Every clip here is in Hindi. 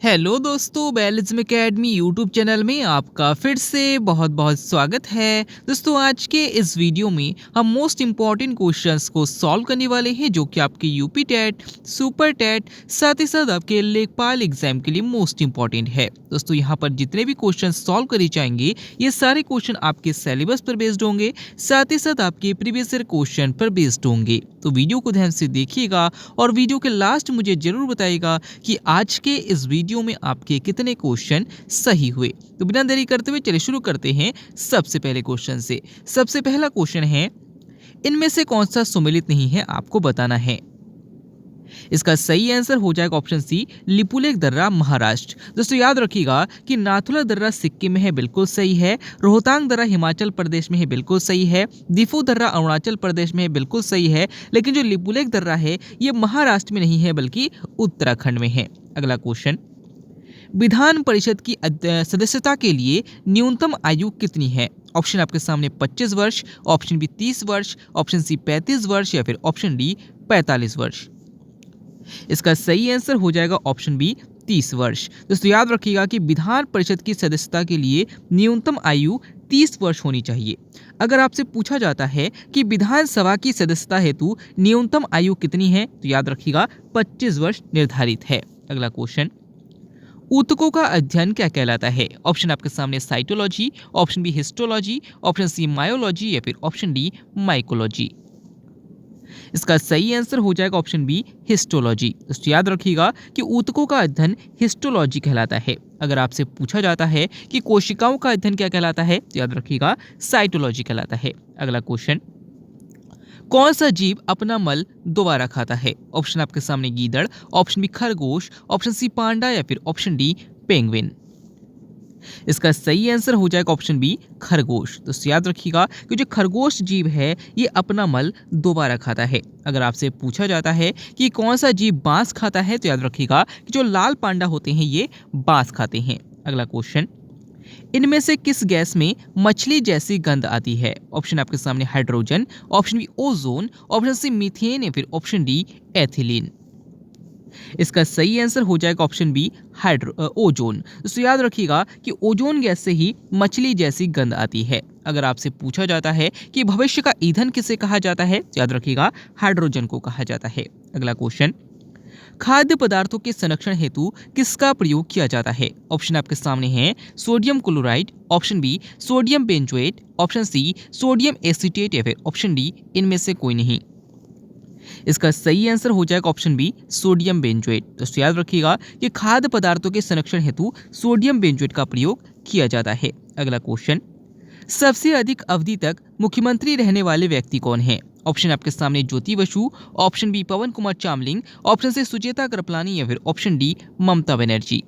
हेलो दोस्तों, बैलिज्म एकेडमी यूट्यूब चैनल में आपका फिर से बहुत बहुत स्वागत है। दोस्तों, आज के इस वीडियो में हम मोस्ट इम्पॉर्टेंट क्वेश्चंस को सॉल्व करने वाले हैं जो कि आपके यूपी टेट, सुपर टेट, साथ ही साथ आपके लेखपाल एग्जाम के लिए मोस्ट इम्पॉर्टेंट है। दोस्तों, यहाँ पर जितने भी क्वेश्चन सॉल्व करे जाएंगे ये सारे क्वेश्चन आपके सिलेबस पर बेस्ड होंगे, साथ ही साथ आपके प्रीवियस ईयर क्वेश्चन पर बेस्ड होंगे। तो वीडियो को ध्यान से देखिएगा और वीडियो के लास्ट मुझे जरूर बताइएगा कि आज के इस वीडियो में आपके कितने क्वेश्चन सही हुए। तो बिना देरी करते हुए चलिए शुरू करते हैं सबसे पहले क्वेश्चन से। सबसे पहला क्वेश्चन है, इनमें से कौन सा सुमेलित नहीं है आपको बताना है। इसका सही आंसर हो जाएगा ऑप्शन सी, लिपुलेख दर्रा महाराष्ट्र। दोस्तों याद रखिएगा कि नाथुला दर्रा सिक्किम में है, बिल्कुल सही है। रोहतांग दर्रा हिमाचल प्रदेश में है, बिल्कुल सही है। दिफू दर्रा अरुणाचल प्रदेश में है, बिल्कुल सही है। लेकिन जो लिपुलेख दर्रा है ये महाराष्ट्र में नहीं है बल्कि उत्तराखंड में है। अगला क्वेश्चन, विधान परिषद की सदस्यता के लिए न्यूनतम आयु कितनी है। ऑप्शन आपके सामने 25 वर्ष, ऑप्शन बी 30 वर्ष, ऑप्शन सी 35 वर्ष या फिर ऑप्शन डी 45 वर्ष। इसका सही आंसर हो जाएगा ऑप्शन बी 30 वर्ष। दोस्तों याद रखिएगा कि विधान परिषद की सदस्यता के लिए न्यूनतम आयु 30 वर्ष होनी चाहिए। अगर आपसे पूछा जाता है कि विधानसभा की सदस्यता हेतु न्यूनतम आयु कितनी है तो याद रखिएगा 25 वर्ष निर्धारित है। अगला क्वेश्चन, ऊतकों का अध्ययन क्या कहलाता है। ऑप्शन आपके सामने cytology, option B histology, option C myology या फिर ऑप्शन डी माइकोलॉजी। इसका सही आंसर हो जाएगा ऑप्शन बी हिस्टोलॉजी। दोस्तों याद रखिएगा कि ऊतकों का अध्ययन हिस्टोलॉजी कहलाता है। अगर आपसे पूछा जाता है कि कोशिकाओं का अध्ययन क्या कहलाता है तो याद रखिएगा साइटोलॉजी कहलाता है। अगला क्वेश्चन, कौन सा जीव अपना मल दोबारा खाता है। ऑप्शन आपके सामने गीदड़, ऑप्शन बी खरगोश, ऑप्शन सी पांडा या फिर ऑप्शन डी पेंगुइन। इसका सही आंसर हो जाएगा ऑप्शन बी खरगोश। तो याद रखिएगा कि जो खरगोश जीव है ये अपना मल दोबारा खाता है। अगर आपसे पूछा जाता है कि कौन सा जीव बांस खाता है तो याद रखिएगा कि जो लाल पांडा होते हैं ये बांस खाते हैं। अगला क्वेश्चन, इनमें से किस गैस में मछली जैसी गंध आती है। ऑप्शन आपके सामने hydrogen, option B ozone, option C methane या फिर ऑप्शन डी एथिलीन। इसका सही आंसर हो जाएगा ऑप्शन बी ओजोन। तो याद रखिएगा कि ओजोन गैस से ही मछली जैसी गंध आती है। अगर आपसे पूछा जाता है कि भविष्य का ईंधन किसे कहा जाता है तो याद रखिएगा हाइड्रोजन को कहा जाता है। अगला क्वेश्चन, खाद्य पदार्थों के संरक्षण हेतु किसका प्रयोग किया जाता है। ऑप्शन आपके सामने है sodium chloride, option B sodium benzoate, option C sodium acetate या फिर ऑप्शन डी इनमें से कोई नहीं। इसका सही आंसर हो जाएगा ऑप्शन बी सोडियम बेंजोएट। तो याद रखिएगा कि खाद्य पदार्थों के संरक्षण हेतु सोडियम बेंजोएट का प्रयोग किया जाता है। अगला क्वेश्चन, सबसे अधिक अवधि तक मुख्यमंत्री रहने वाले व्यक्ति कौन है। ऑप्शन आपके सामने ज्योति बसु, ऑप्शन बी पवन कुमार चामलिंग, ऑप्शन सी सुचेता कृपलानी या फिर ऑप्शन डी ममता बनर्जी।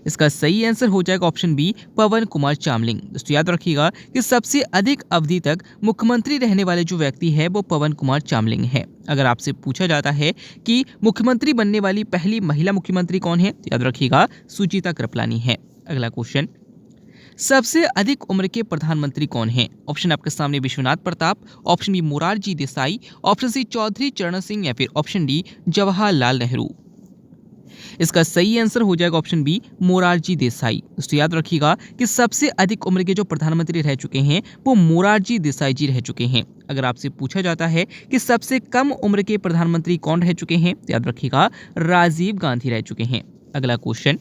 इसका सही आंसर हो जाएगा ऑप्शन बी पवन कुमार चामलिंग। दोस्तों याद रखिएगा कि सबसे अधिक अवधि तक मुख्यमंत्री रहने वाले जो व्यक्ति है वो पवन कुमार चामलिंग है। अगर आपसे पूछा जाता है कि मुख्यमंत्री बनने वाली पहली महिला मुख्यमंत्री कौन है तो याद रखिएगा सुचेता कृपलानी है। अगला क्वेश्चन, सबसे अधिक उम्र के प्रधानमंत्री कौन हैं। ऑप्शन आपके सामने Vishwanath Pratap, option B Morarji Desai, option C Chaudhary Charan Singh या फिर ऑप्शन डी जवाहरलाल नेहरू। इसका सही आंसर हो जाएगा ऑप्शन बी मोरारजी देसाई। दोस्तों याद रखिएगा कि सबसे अधिक उम्र के जो प्रधानमंत्री रह चुके हैं वो मोरारजी देसाई जी रह चुके हैं। अगर आपसे पूछा जाता है कि सबसे कम उम्र के प्रधानमंत्री कौन रह चुके हैं तो याद रखिएगा राजीव गांधी रह चुके हैं। अगला क्वेश्चन,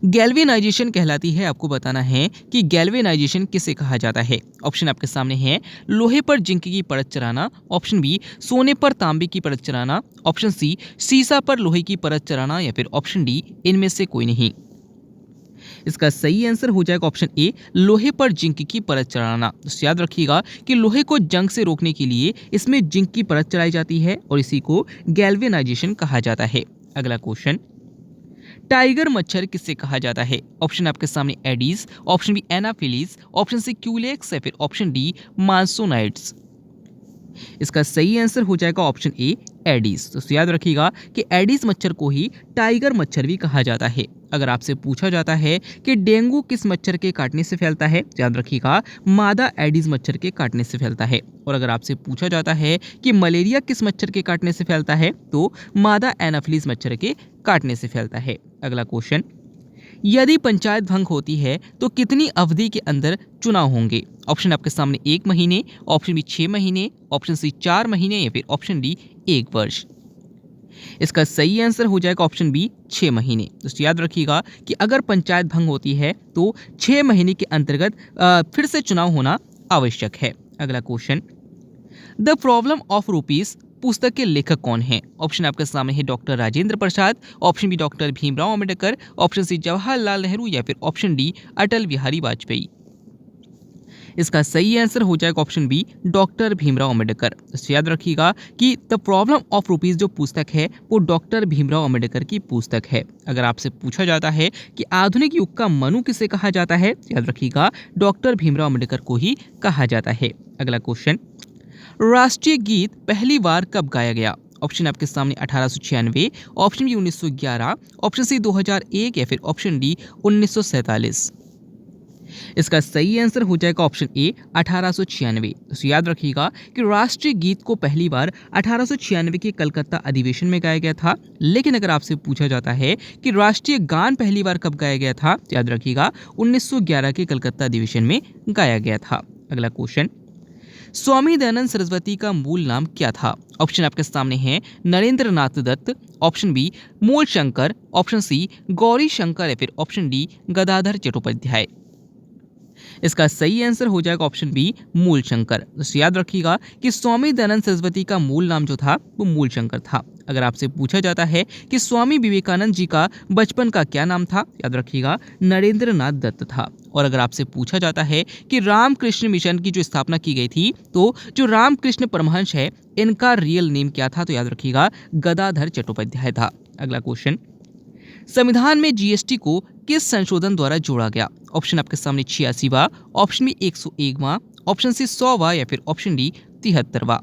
गैल्वेनाइजेशन कहलाती है, आपको बताना है कि गैल्वेनाइजेशन किसे कहा जाता है। ऑप्शन आपके सामने है लोहे पर जिंक की परत चढ़ाना, ऑप्शन बी सोने पर तांबे की परत चढ़ाना, ऑप्शन सी सीसा पर लोहे की परत चढ़ाना या फिर ऑप्शन डी इनमें से कोई नहीं। इसका सही आंसर हो जाएगा ऑप्शन ए लोहे पर जिंक की परत चढ़ाना। तो याद रखिएगा कि लोहे को जंग से रोकने के लिए इसमें जिंक की परत चढ़ाई जाती है और इसी को गैल्वेनाइजेशन कहा जाता है। अगला क्वेश्चन, टाइगर मच्छर किससे कहा जाता है। ऑप्शन आपके सामने Aedes, option B Anopheles, option C Culex या फिर ऑप्शन डी मांसोनाइड्स। इसका सही आंसर हो जाएगा ऑप्शन ए एडिस। तो याद रखिएगा कि एडिस मच्छर को ही टाइगर मच्छर भी कहा जाता है। अगर आपसे पूछा जाता है कि डेंगू किस मच्छर के काटने से फैलता है, याद रखिएगा मादा एडिस मच्छर के काटने से फैलता है। और अगर आपसे पूछा जाता है कि मलेरिया किस मच्छर के काटने से फैलता है, तो मादा एनाफिलिस मच्छर के काटने से फैलता है। अगला क्वेश्चन, यदि पंचायत भंग होती है तो कितनी अवधि के अंदर चुनाव होंगे? ऑप्शन आपके सामने 1 महीने, ऑप्शन बी 6 महीने, ऑप्शन सी 4 महीने या फिर ऑप्शन डी 1 वर्ष। इसका सही आंसर हो जाएगा ऑप्शन बी 6 महीने। दोस्तों याद रखिएगा कि अगर पंचायत भंग होती है तो 6 महीने के अंतर्गत फिर से चुनाव होना आवश्यक है। अगला question, the problem of rupees पुस्तक के लेखक कौन हैं? ऑप्शन आपके सामने है doctor Rajendra Prasad, option B doctor Bhimrao Ambedkar, option C Jawaharlal Nehru या फिर ऑप्शन डी अटल बिहारी वाजपेयी। इसका सही आंसर हो जाएगा option B doctor Bhimrao Ambedkar. तो याद रखिएगा कि द प्रॉब्लम ऑफ रुपीस जो पुस्तक है वो डॉक्टर भीमराव अंबेडकर की पुस्तक है। अगर आपसे पूछा जाता है कि आधुनिक युग का मनु किसे कहा जाता है, याद रखिएगा डॉक्टर भीमराव अंबेडकर को ही कहा जाता है। अगला क्वेश्चन, राष्ट्रीय गीत पहली बार कब गाया गया? ऑप्शन आपके सामने 1896, ऑप्शन बी 1911, ऑप्शन सी 2001 या फिर ऑप्शन डी 1947। इसका सही आंसर हो जाएगा ऑप्शन ए 1896। तो याद रखिएगा कि राष्ट्रीय गीत को पहली बार 1896 के कलकत्ता अधिवेशन में गाया गया था। लेकिन अगर आपसे पूछा जाता है कि राष्ट्रीय गान पहली बार कब गाया गया था, तो याद रखिएगा 1911 के कलकत्ता अधिवेशन में गाया गया था। अगला क्वेश्चन, स्वामी दयानंद सरस्वती का मूल नाम क्या था? ऑप्शन आपके सामने है नरेंद्र नाथ दत्त, ऑप्शन बी मूल शंकर, ऑप्शन सी गौरी शंकर या फिर ऑप्शन डी गदाधर चट्टोपाध्याय। इसका सही आंसर हो जाएगा ऑप्शन बी मूल शंकर। तो याद रखिएगा कि स्वामी दयानंद सरस्वती का मूल नाम जो था वो मूल शंकर था। अगर आपसे पूछा जाता है कि स्वामी विवेकानंद जी का बचपन का क्या नाम था, याद रखिएगा नरेंद्र नाथ दत्त था। और अगर आपसे पूछा जाता है कि रामकृष्ण मिशन की जो स्थापना की गई थी, तो जो रामकृष्ण परमहंस है इनका रियल नेम क्या था, तो याद रखिएगा गदाधर चट्टोपाध्याय था। अगला क्वेश्चन, संविधान में जीएसटी को किस संशोधन द्वारा जोड़ा गया? ऑप्शन आपके सामने 86वां, ऑप्शन बी 101वां, ऑप्शन सी 100वां या फिर ऑप्शन डी 73वां।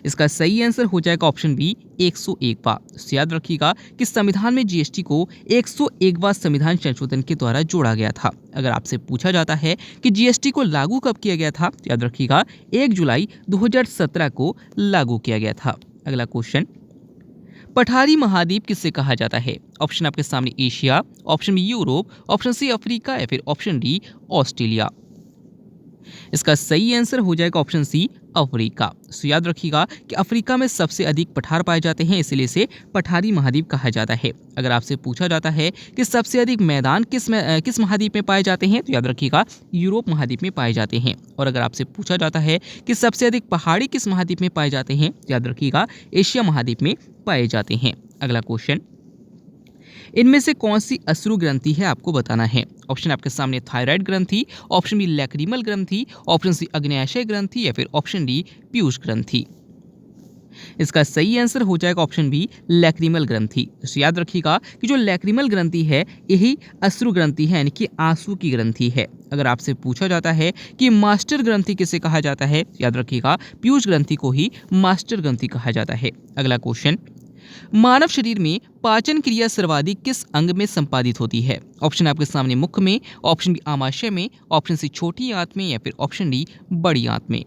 इसका सही आंसर हो जाएगा ऑप्शन बी 101वां। तो याद रखिएगा कि संविधान में जीएसटी को 101वां संविधान संशोधन के द्वारा जोड़ा गया था। अगर आपसे पूछा जाता है कि जीएसटी को लागू कब किया गया था, तो याद रखिएगा 1 जुलाई 2017 को लागू किया गया था। अगला क्वेश्चन, पठारी महाद्वीप किसे कहा जाता है? ऑप्शन आपके सामने Asia, option B Europe, option C Africa या फिर ऑप्शन डी ऑस्ट्रेलिया। इसका सही आंसर हो जाएगा ऑप्शन सी अफ्रीका। तो याद रखिएगा कि अफ्रीका में सबसे अधिक पठार पाए जाते हैं, इसलिए इसे पठारी महाद्वीप कहा जाता है। अगर आपसे पूछा जाता है कि सबसे अधिक मैदान किस महाद्वीप में पाए जाते हैं, तो याद रखिएगा यूरोप महाद्वीप में पाए जाते हैं। और अगर आपसे पूछा जाता है कि सबसे अधिक पहाड़ी किस महाद्वीप में पाए जाते हैं, याद रखिएगा एशिया महाद्वीप में पाए जाते हैं। अगला क्वेश्चन, इनमें से कौन सी अश्रु ग्रंथि है आपको बताना है? ऑप्शन आपके सामने थायराइड ग्रंथि, ऑप्शन बी लैक्रिमल ग्रंथि, ऑप्शन सी अग्न्याशय ग्रंथि या फिर ऑप्शन डी पीयूष ग्रंथि। इसका सही आंसर हो जाएगा ऑप्शन बी लैक्रिमल ग्रंथि। तो याद रखिएगा कि जो लैक्रिमल ग्रंथि है यही अश्रु ग्रंथि है, यानी कि आंसू की ग्रंथि है। अगर आपसे पूछा जाता है कि मास्टर ग्रंथि किसे कहा जाता है, याद रखिएगा पीयूष ग्रंथि को ही मास्टर ग्रंथि कहा जाता है। अगला क्वेश्चन, मानव शरीर में पाचन क्रिया सर्वाधिक किस अंग में संपादित होती है? ऑप्शन आपके सामने मुख में, ऑप्शन बी आमाशय में, ऑप्शन सी छोटी आंत में या फिर ऑप्शन डी बड़ी आंत में।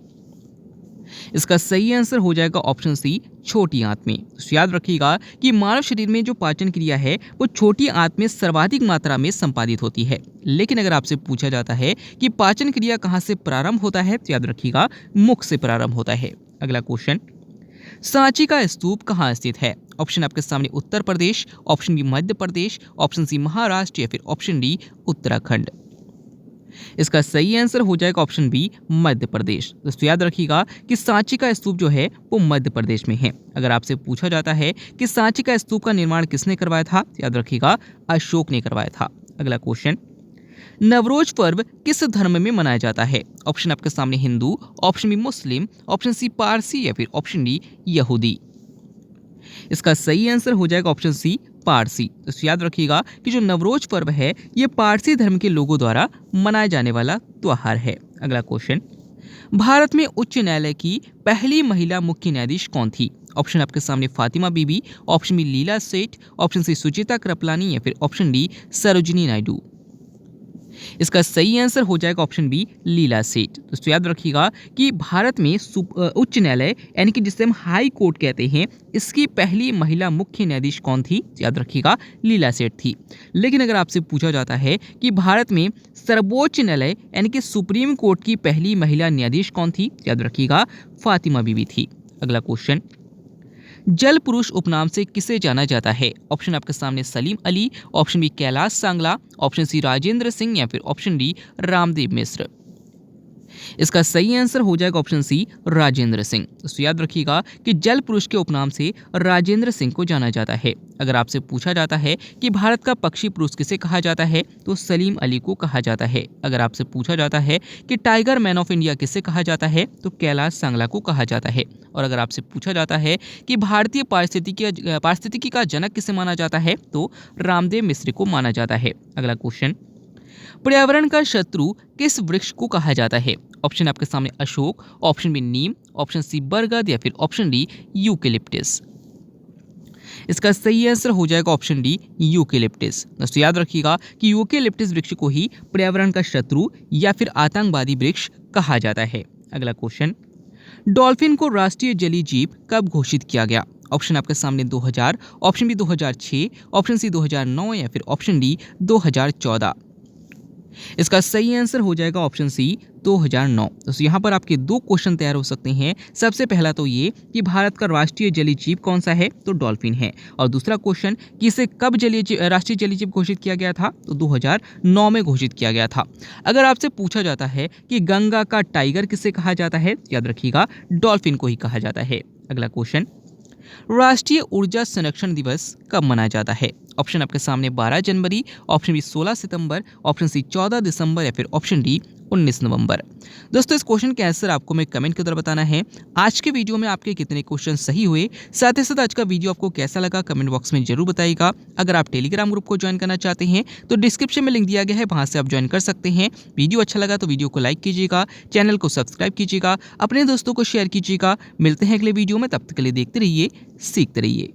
इसका सही आंसर हो जाएगा ऑप्शन सी छोटी आंत में। तो याद रखिएगा कि मानव शरीर में जो पाचन क्रिया है वो छोटी आंत में सर्वाधिक मात्रा में संपादित होती है। लेकिन अगर आपसे पूछा जाता है कि पाचन क्रिया कहाँ से प्रारंभ होता है, तो याद रखिएगा मुख से प्रारंभ होता है। अगला क्वेश्चन, सांची का स्तूप कहाँ स्थित है? ऑप्शन आपके सामने Uttar Pradesh, option B Madhya Pradesh, option C Maharashtra या फिर ऑप्शन डी उत्तराखंड। इसका सही आंसर हो जाएगा ऑप्शन बी मध्य प्रदेश। दोस्तों याद रखिएगा कि सांची का स्तूप जो है वो मध्य प्रदेश में है। अगर आपसे पूछा जाता है कि सांची का स्तूप का निर्माण किसने करवाया था, याद रखिएगा अशोक ने करवाया था। अगला क्वेश्चन, नवरोज पर्व किस धर्म में मनाया जाता है? ऑप्शन आपके सामने हिंदू, ऑप्शन बी मुस्लिम, ऑप्शन सी पारसी या फिर ऑप्शन डी यहूदी। इसका सही आंसर हो जाएगा ऑप्शन सी पारसी। तो याद रखिएगा कि जो नवरोज पर्व है ये पारसी धर्म के लोगों द्वारा मनाया जाने वाला त्योहार है। अगला क्वेश्चन, भारत में उच्च न्यायालय की पहली महिला मुख्य न्यायाधीश कौन थी? ऑप्शन आपके सामने फातिमा बीबी, ऑप्शन बी लीला सेठ, ऑप्शन सी सुचिता कृपलानी या फिर ऑप्शन डी सरोजिनी नायडू। इसका सही आंसर हो जाएगा ऑप्शन बी लीला सेठ। दोस्तों याद रखिएगा कि भारत में उच्च न्यायालय यानी कि जिसे हम हाई कोर्ट कहते हैं, इसकी पहली महिला मुख्य न्यायाधीश कौन थी? याद रखिएगा लीला सेठ थी। लेकिन अगर आपसे पूछा जाता है कि भारत में सर्वोच्च न्यायालय यानी कि सुप्रीम कोर्ट की पहली महिला न्यायाधीश कौन थी? याद रखिएगा फातिमा बीबी थी। अगला क्वेश्चन, जल पुरुष उपनाम से किसे जाना जाता है? ऑप्शन आपके सामने Salim Ali, option B Kailash Sankhala, option C Rajendra Singh या फिर ऑप्शन डी रामदेव मिश्र। इसका सही आंसर हो जाएगा ऑप्शन सी राजेंद्र सिंह। दोस्तों याद रखिएगा कि जल पुरुष के उपनाम से राजेंद्र सिंह को जाना जाता है। अगर आपसे पूछा जाता है कि भारत का पक्षी पुरुष किसे कहा जाता है, तो सलीम अली को कहा जाता है। अगर आपसे पूछा जाता है कि टाइगर मैन ऑफ इंडिया किसे कहा जाता है, तो कैलाश सांगला को कहा जाता है। और अगर आपसे पूछा जाता है कि भारतीय पारिस्थितिकी का जनक किसे माना जाता है, तो रामदेव मिश्र को माना जाता है। अगला क्वेश्चन, पर्यावरण का शत्रु किस वृक्ष को कहा जाता है? ऑप्शन आपके सामने अशोक, ऑप्शन बी नीम, ऑप्शन सी बरगद या फिर ऑप्शन डी यूकेलिप्टिस। इसका सही आंसर हो जाएगा ऑप्शन डी यूकेलिप्टिस। दोस्तों याद रखिएगा कि यूकेलिप्टिस वृक्ष को ही पर्यावरण का शत्रु या फिर आतंकवादी वृक्ष कहा जाता है। अगला क्वेश्चन, डॉल्फिन को राष्ट्रीय जलीय जीव कब घोषित किया गया? ऑप्शन आपके सामने 2000, ऑप्शन बी 2006, ऑप्शन सी 2009 या फिर ऑप्शन डी 2014। इसका सही आंसर हो जाएगा ऑप्शन सी 2009। दोस्तों यहाँ पर आपके दो क्वेश्चन तैयार हो सकते हैं। सबसे पहला तो ये कि भारत का राष्ट्रीय जलीय जीव कौन सा है, तो डॉल्फिन है। और दूसरा क्वेश्चन कि इसे कब राष्ट्रीय जलीय जीव घोषित किया गया था, तो 2009 में घोषित किया गया था। अगर आपसे पूछा जाता है कि गंगा का टाइगर किसे कहा जाता है, याद रखिएगा डॉल्फिन को ही कहा जाता है। अगला क्वेश्चन, राष्ट्रीय ऊर्जा संरक्षण दिवस कब मनाया जाता है? ऑप्शन आपके सामने 12 जनवरी, ऑप्शन बी 16 सितंबर, ऑप्शन सी 14 दिसंबर या फिर ऑप्शन डी 19 नवंबर। दोस्तों इस क्वेश्चन के आंसर आपको मैं कमेंट के द्वारा बताना है। आज के वीडियो में आपके कितने क्वेश्चन सही हुए, साथ ही साथ आज का वीडियो आपको कैसा लगा कमेंट बॉक्स में जरूर बताइएगा। अगर आप टेलीग्राम ग्रुप को ज्वाइन करना चाहते हैं तो डिस्क्रिप्शन में लिंक दिया गया है, वहां से आप ज्वाइन कर सकते हैं। वीडियो अच्छा लगा तो वीडियो को लाइक कीजिएगा, चैनल को सब्सक्राइब कीजिएगा, अपने दोस्तों को शेयर कीजिएगा। मिलते हैं अगले वीडियो में, तब तक के लिए देखते रहिए, सीखते रहिए।